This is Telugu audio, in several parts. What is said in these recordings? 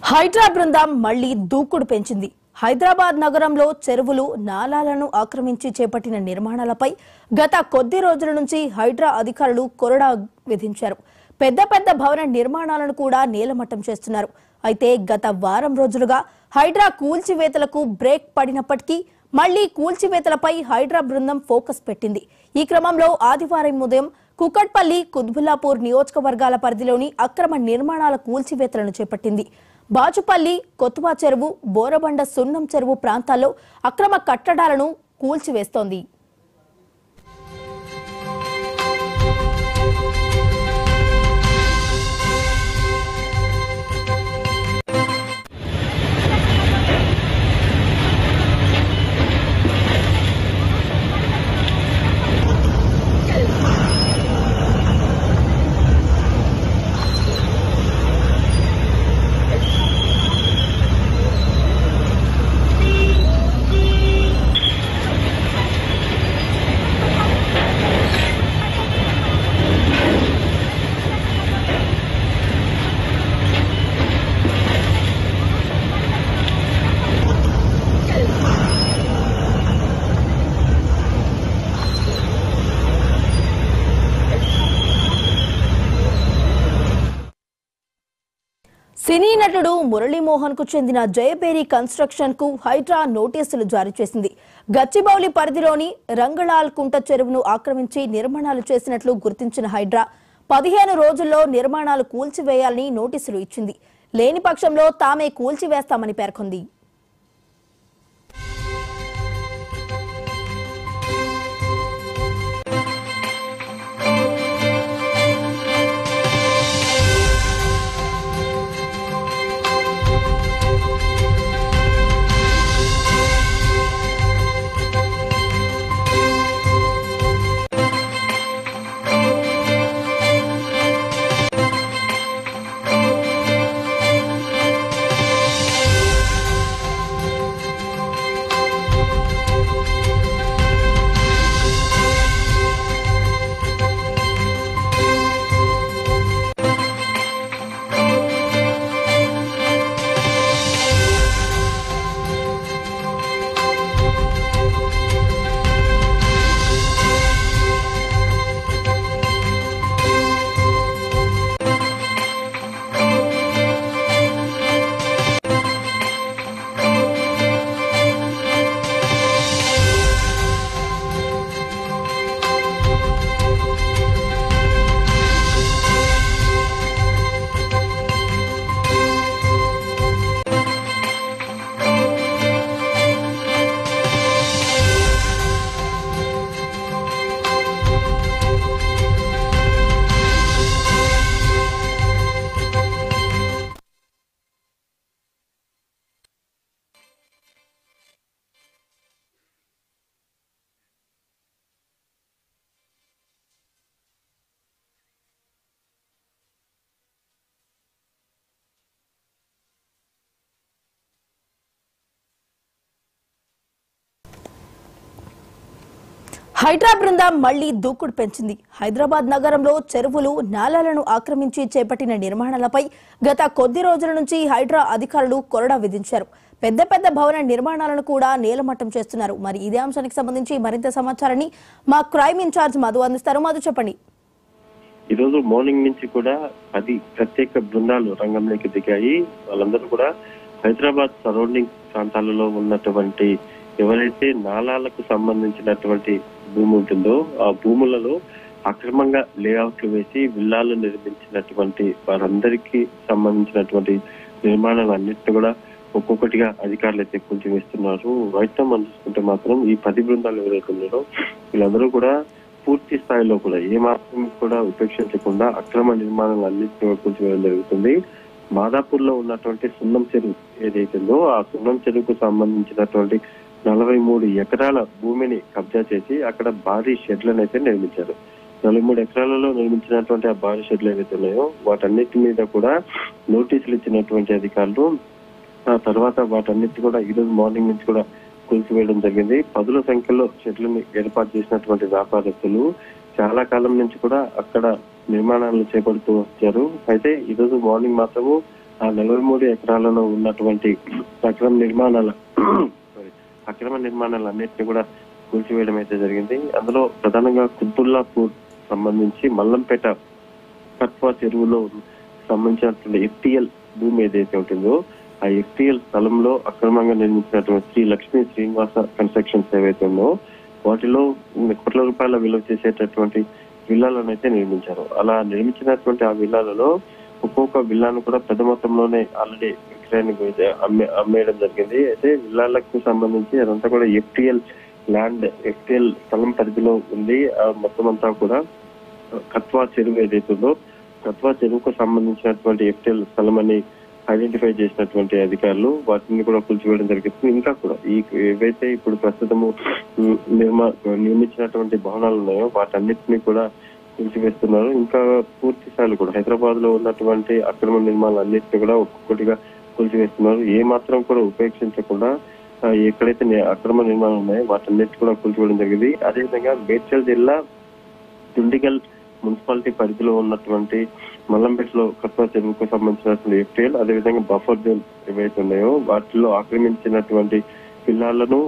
హైడ్రా బృందం మళ్లీ దూకుడు పెంచింది. హైదరాబాద్ నగరంలో చెరువులు, నాలాలను ఆక్రమించి చేపట్టిన నిర్మాణాలపై గత కొద్ది రోజుల నుంచి హైడ్రా అధికారులు కొరడా విధించారు. పెద్ద పెద్ద భవన నిర్మాణాలను కూడా నేలమట్టం చేస్తున్నారు. అయితే గత వారం రోజులుగా హైడ్రా కూల్చివేతలకు బ్రేక్ పడినప్పటికీ మళ్లీ కూల్చివేతలపై హైడ్రా బృందం ఫోకస్ పెట్టింది. ఈ క్రమంలో ఆదివారం ఉదయం కుకట్పల్లి, కుత్బుల్లాపూర్ నియోజకవర్గాల పరిధిలోని అక్రమ నిర్మాణాల కూల్చివేతలను చేపట్టింది. బాచుపల్లి, కొత్వా చెరువు, బోరబండ, సున్నం చెరువు ప్రాంతాల్లో అక్రమ కట్టడాలను కూల్చివేస్తోంది. సినీ నటుడు మురళీమోహన్ కు చెందిన జయబేరి కన్స్ట్రక్షన్ కు హైడ్రా నోటీసులు జారీ చేసింది. గచ్చిబౌలి పరిధిలోని రంగళాల్ కుంట చెరువును ఆక్రమించి నిర్మాణాలు చేసినట్లు గుర్తించిన హైడ్రా 15 రోజుల్లో నిర్మాణాలు కూల్చివేయాలని నోటీసులు ఇచ్చింది. లేని పక్షంలో తామే కూల్చివేస్తామని పేర్కొంది. హైడ్రా బృందం మళ్లీ దూకుడు పెంచింది. హైదరాబాద్ నగరంలో చెరువులు, నాలాలను ఆక్రమించి చేపట్టిన నిర్మాణాలపై గత కొద్ది రోజుల నుంచి హైడ్రా అధికారులు కొరడా విధించారు. పెద్ద పెద్ద భవన నిర్మాణాలను కూడా నేలమట్టం చేస్తున్నారు. మరి ఇదే అంశానికి సంబంధించి మరింత సమాచారాన్ని మా క్రైమ్ ఇన్ఛార్జ్ మధు అందిస్తారు. మధు, చెప్పండి. ఈ రోజు మార్నింగ్ నుంచి కూడా 10 ప్రత్యేక బృందాలు రంగంలోకి దిగాయి. వాళ్ళందరూ కూడా హైదరాబాద్ సరౌండింగ్ ప్రాంతాలలో ఉన్నటువంటి ఎవరైతే నాలాలకు సంబంధించినటువంటి భూమి ఉంటుందో ఆ భూములలో అక్రమంగా లేఅవుట్లు వేసి విల్లాలు నిర్మించినటువంటి వారందరికీ సంబంధించినటువంటి నిర్మాణాలన్నింటినీ కూడా ఒక్కొక్కటిగా అధికారులు అయితే కూల్చివేస్తున్నారు. రైట్ నౌ మనం చూసుకుంటే మాత్రం ఈ 10 బృందాలు ఎవరైతే ఉన్నారో వీళ్ళందరూ కూడా పూర్తి స్థాయిలో కూడా ఏ మాత్రం కూడా ఉపేక్షించకుండా అక్రమ నిర్మాణాలు అన్నింటినీ కూల్చివేయడం జరుగుతుంది. మాదాపూర్ లో ఉన్నటువంటి సున్నం చెరువు ఏదైతుందో ఆ సున్నం చెరువుకు సంబంధించినటువంటి 43 ఎకరాల భూమిని కబ్జా చేసి అక్కడ భారీ షెడ్లను అయితే నిర్మించారు. 43 ఎకరాలలో నిర్మించినటువంటి ఆ భారీ షెడ్లు ఏవైతే ఉన్నాయో వాటన్నిటి మీద కూడా నోటీసులు ఇచ్చినటువంటి అధికారులు ఆ తర్వాత వాటన్నిటి కూడా ఈ రోజు మార్నింగ్ నుంచి కూడా కూల్చివేయడం జరిగింది. పదుల సంఖ్యలో షెడ్లను ఏర్పాటు చేసినటువంటి వ్యాపారస్తులు చాలా కాలం నుంచి కూడా అక్కడ నిర్మాణాలను చేపడుతూ వచ్చారు. అయితే ఈ రోజు మార్నింగ్ మాత్రము ఆ 43 ఎకరాలలో ఉన్నటువంటి అక్రమ నిర్మాణాల అక్రమ నిర్మాణాలన్నింటినీ కూడా కూల్చివేయడం అయితే జరిగింది. అందులో ప్రధానంగా కుత్బుల్లాపూర్ సంబంధించి మల్లంపేట కట్వా చెరువులో సంబంధించినటువంటి FTL భూమి ఏదైతే ఉంటుందో ఆ FTL స్థలంలో అక్రమంగా నిర్మించినటువంటి శ్రీ లక్ష్మీ శ్రీనివాస కన్స్ట్రక్షన్స్ ఏవైతే ఉందో వాటిలో కోట్ల రూపాయల విలువ చేసేటటువంటి విల్లాలను అయితే నిర్మించారు. అలా నిర్మించినటువంటి ఆ విల్లాలలో ఒక్కొక్క విల్లాను కూడా పెద్ద మొత్తంలోనే ఆల్రెడీ విక్రయానికి అమ్మేయడం జరిగింది. అయితే విల్లాలకు సంబంధించి అదంతా కూడా FTL స్థలం పరిధిలో ఉంది. మొత్తం అంతా కూడా కత్వా చెరువు ఏదైతుందో కత్వా చెరువుకు సంబంధించినటువంటి FTL స్థలం అని ఐడెంటిఫై చేసినటువంటి అధికారులు వాటిని కూడా కూల్చివేయడం జరిగింది. ఇంకా కూడా ఏవైతే ఇప్పుడు ప్రస్తుతము నిర్మించినటువంటి భవనాలు ఉన్నాయో వాటన్నిటిని కూడా కూల్చివేస్తున్నారు. ఇంకా పూర్తి స్థాయిలో కూడా హైదరాబాద్ లో ఉన్నటువంటి అక్రమ నిర్మాణాలు అన్నింటినీ కూడా ఒక్కొక్కటిగా కూల్చివేస్తున్నారు. ఏ మాత్రం కూడా ఉపేక్షించకుండా ఎక్కడైతే అక్రమ నిర్మాణాలు ఉన్నాయో వాటన్నిటి కూడా కూల్చివేయడం జరిగింది. అదేవిధంగా మేడ్చల్ జిల్లా దుండిగల్ మున్సిపాలిటీ పరిధిలో ఉన్నటువంటి మల్లంపేటలో కత్వా చెరువుకు సంబంధించినటువంటి FTL అదేవిధంగా బఫర్ జోన్ ఏవైతే ఉన్నాయో వాటిలో ఆక్రమించినటువంటి విల్లాలను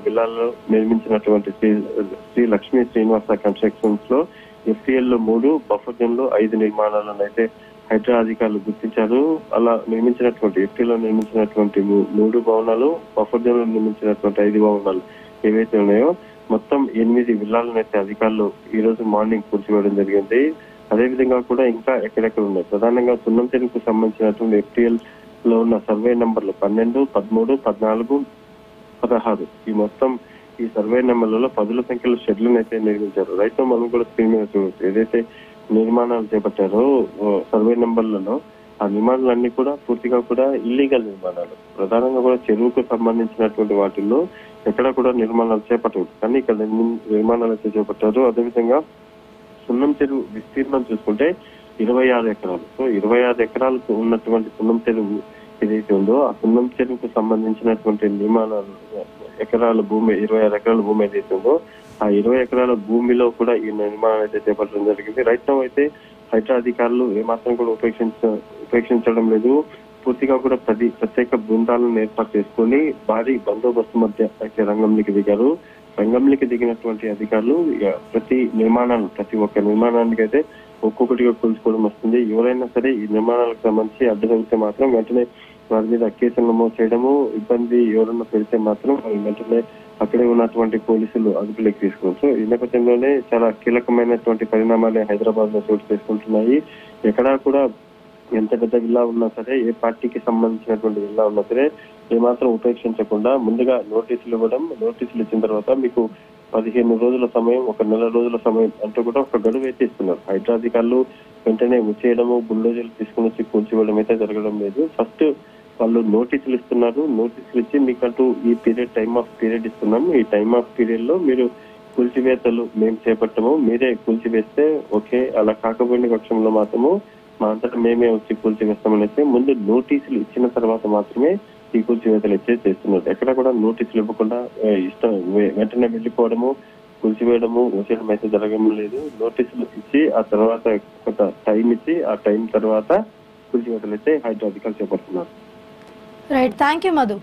విల్లాల్లో నిర్మించినటువంటి శ్రీ లక్ష్మీ శ్రీనివాస కన్స్ట్రక్షన్స్ లో FTL లో 3 బఫర్ జోన్ లో 5 నిర్మాణాలను అయితే హైడ్రా అధికారులు గుర్తించారు. అలా నిర్మించినటువంటి FTL లో నిర్మించినటువంటి 3 భవనాలు బఫర్ జోన్ లో నిర్మించినటువంటి 5 భవనాలు ఏవైతే ఉన్నాయో మొత్తం 8 విల్లాలను అయితే అధికారులు ఈ రోజు మార్నింగ్ కూల్చివేయడం జరిగింది. అదేవిధంగా కూడా ఇంకా ఎక్కడెక్కడ ఉన్నాయి ప్రధానంగా సున్నం చెరువుకు సంబంధించినటువంటి FTL లో ఉన్న సర్వే నంబర్లు 12, 13, 14, 16 ఈ మొత్తం ఈ సర్వే నెంబర్లలో 10ల సంఖ్యలో షెడ్లను అయితే నిర్మించారు. రైతు మనం కూడా స్క్రీన్ మీద చూడవచ్చు. ఏదైతే నిర్మాణాలు చేపట్టారో సర్వే నెంబర్లలో ఆ నిర్మాణాలన్నీ కూడా పూర్తిగా కూడా ఇల్లీగల్ నిర్మాణాలు. ప్రధానంగా కూడా చెరువుకు సంబంధించినటువంటి వాటిల్లో ఎక్కడ కూడా నిర్మాణాలు చేపట్టవచ్చు, కానీ ఇక్కడ నిర్మాణాలు అయితే చేపట్టారు. అదేవిధంగా సున్నం చెరువు విస్తీర్ణం చూసుకుంటే 26 ఎకరాలు. సో 26 ఎకరాలకు ఉన్నటువంటి సున్నం చెరువు ఏదైతే ఉందో ఆ సున్నం చెరువుకు సంబంధించినటువంటి నిర్మాణాలు ఎకరాల భూమి 26 ఎకరాల భూమి ఏదైతే ఉందో ఆ 20 ఎకరాల భూమిలో కూడా ఈ నిర్మాణం అయితే చేపట్టడం జరిగింది. రైతం అయితే హైడ్రా అధికారులు ఏమాత్రం కూడా ఉపేక్షించడం లేదు. పూర్తిగా కూడా ప్రత్యేక బృందాలను ఏర్పాటు చేసుకుని భారీ బందోబస్తు మధ్య అయితే రంగంలోకి దిగారు. రంగంలోకి దిగినటువంటి అధికారులు ప్రతి ఒక్క నిర్మాణానికి అయితే ఒక్కొక్కటిగా కూల్చుకోవడం వస్తుంది. ఎవరైనా సరే ఈ నిర్మాణాలకు సంబంధించి అడ్డు తగిలితే మాత్రం వెంటనే వారి మీద కేసులు నమోదు చేయడము, ఇబ్బంది ఎవరన్నా పెడితే మాత్రం వెంటనే అక్కడే ఉన్నటువంటి పోలీసులు అదుపులోకి తీసుకోవచ్చు. ఈ నేపథ్యంలోనే చాలా కీలకమైనటువంటి పరిణామాలే హైదరాబాద్ లో చోటు చేసుకుంటున్నాయి. ఎక్కడా కూడా ఎంత పెద్ద విల్లా ఉన్నా సరే, ఏ పార్టీకి సంబంధించినటువంటి విల్లా ఉన్నా సరే ఏమాత్రం ఉపేక్షించకుండా ముందుగా నోటీసులు ఇవ్వడం, నోటీసులు ఇచ్చిన తర్వాత మీకు 15 రోజుల సమయం, 1 నెల రోజుల సమయం అంటూ కూడా ఒక గడువు అయితే ఇస్తున్నారు. హైడ్రా అధికారులు వెంటనే వచ్చేయడము, బుల్డోజర్లు తీసుకుని వచ్చి కూల్చివేయడం అయితే జరగడం లేదు. ఫస్ట్ వాళ్ళు నోటీసులు ఇస్తున్నారు. నోటీసులు ఇచ్చి మీకంటూ ఈ టైమ్ ఆఫ్ పీరియడ్ ఇస్తున్నాము. ఈ టైమ్ ఆఫ్ పీరియడ్ లో మీరు కూల్చివేతలు మేము చేపట్టము, మీరే కూల్చివేస్తే ఓకే, అలా కాకపోయిన పక్షంలో మాత్రము మా అంతటా మేమే వచ్చి కూల్చివేస్తామని అయితే ముందు నోటీసులు ఇచ్చిన తర్వాత మాత్రమే ఈ కూల్చివేతలు ఇచ్చే చేస్తున్నారు. ఎక్కడ కూడా నోటీసులు ఇవ్వకుండా ఇష్టం వెంటనే వెళ్ళిపోవడము, కూల్చివేయడము, వచ్చేయడం అయితే జరగడం లేదు. నోటీసులు ఇచ్చి ఆ తర్వాత కొంత టైం ఇచ్చి ఆ టైం తర్వాత కూల్చివేతలు అయితే హైడ్రా అధికారులు చేపడుతున్నారు. Right, thank you Madhu.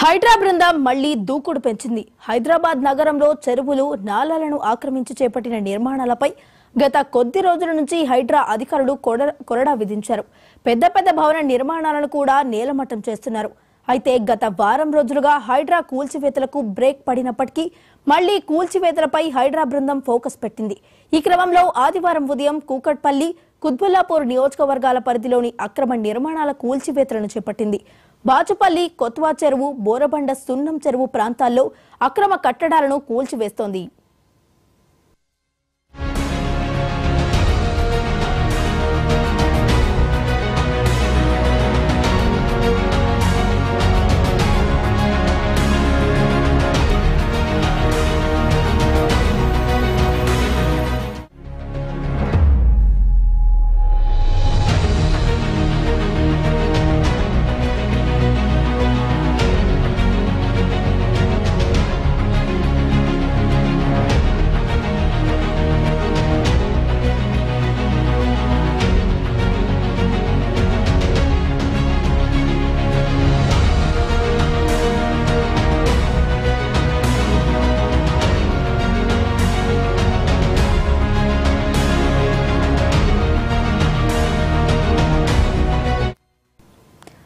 Hydraa బృందం మళ్లీ దూకుడు పెంచింది. హైదరాబాద్ నగరంలో చెరువులు, నాలాలను ఆక్రమించి చేపట్టిన నిర్మాణాలపై గత కొద్ది రోజుల నుంచి హైడ్రా అధికారులు కొరడా విధించారు. పెద్ద పెద్ద భవన నిర్మాణాలను కూడా నేలమట్టం చేస్తున్నారు. అయితే గత వారం రోజులుగా హైడ్రా కూల్చివేతలకు బ్రేక్ పడినప్పటికీ మళ్లీ కూల్చివేతలపై హైడ్రా బృందం ఫోకస్ పెట్టింది. ఈ క్రమంలో ఆదివారం ఉదయం కూకట్పల్లి, కుత్బుల్లాపూర్ నియోజకవర్గాల పరిధిలోని అక్రమ నిర్మాణాల కూల్చివేతలను చేపట్టింది. బాచుపల్లి, కొత్వా చెరువు, బోరబండ, సున్నం చెరువు ప్రాంతాల్లో అక్రమ కట్టడాలను కూల్చివేస్తోంది.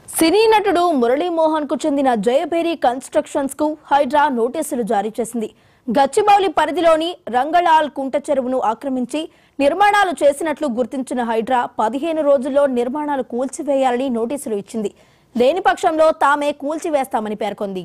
సినీ నటుడు మురళీమోహన్ కు చెందిన జయభేరి కన్స్ట్రక్షన్స్ కు హైడ్రా నోటీసులు జారీ చేసింది. గచ్చిబౌలి పరిధిలోని రంగళాల్ కుంట చెరువును ఆక్రమించి నిర్మాణాలు చేసినట్లు గుర్తించిన హైడ్రా 15 రోజుల్లో నిర్మాణాలు కూల్చివేయాలని నోటీసులు ఇచ్చింది. లేని పక్షంలో తామే కూల్చివేస్తామని పేర్కొంది.